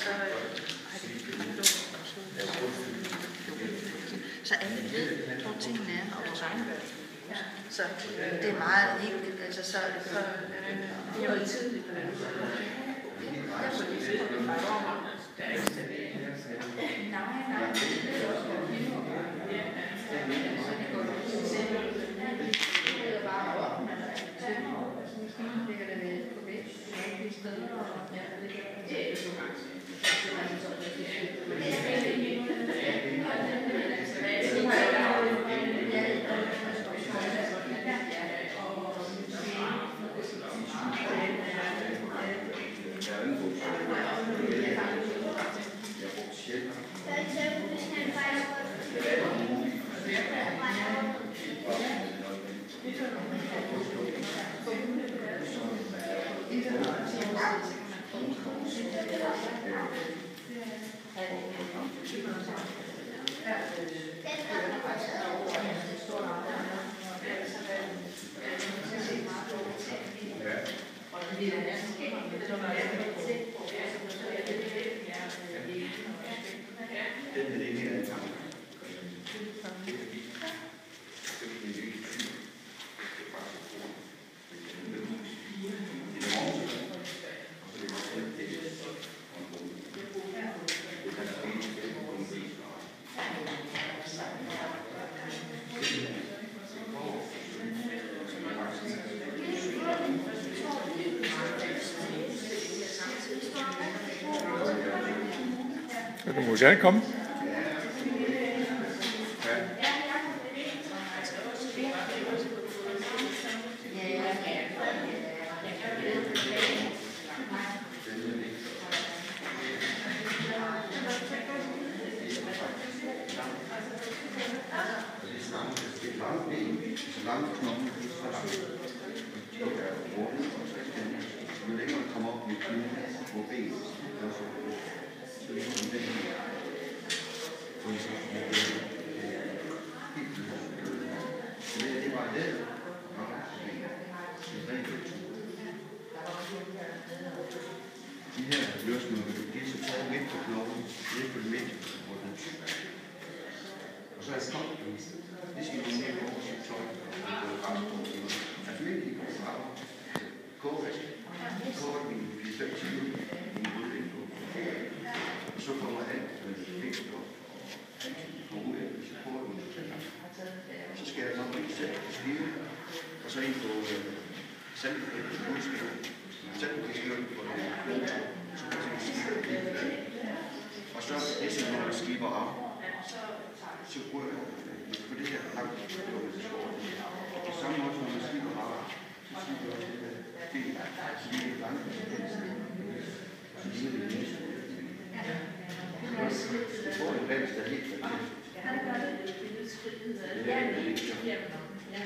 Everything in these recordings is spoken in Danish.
så har de begyndt så alle ved, hvor tingene er og vores egen. Så det er meget enkelt. Altså, så det er jo tidligt. Du må gerne komme. De her løsninger, de er så taget midt på knoppen, midt på det midt, og så er det kommet, det skal vi mere over sit tøj, altså midt i kort, min perspektiv, min udvikling, og så kommer alt, hvad det fikser op, og ud af det, så prøver du så skal jeg nok ikke sætte på skive, og så ind på sandkrigsskøren, for det og så næste når jeg skiver af, så bruger jeg på det her langt og på samme måde, når man skiver af, så skiver jeg det lige langt så lige det næste. Du får en dans, der er helt forkert.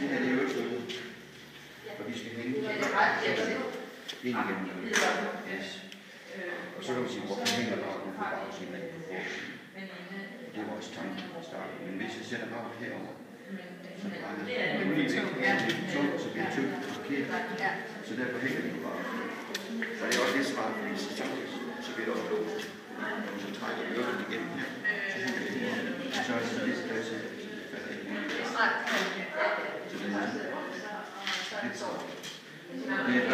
Det her det er jo ikke noget, og vi skal hænge ind igen. Og så kan man sige, hvor man hænger bare på bagsiden af. Det er vores tanke at starte. Men hvis jeg sætter bare herover, så er det muligt tungt, så bliver tyndt og forkert. Så derfor hænger det bare. Og det er også lidt smart, fordi så bliver det også låst. Og så trækker vi øvrigt igen her. Så hænger det her. Så er det lidt klasse. Så det er lidt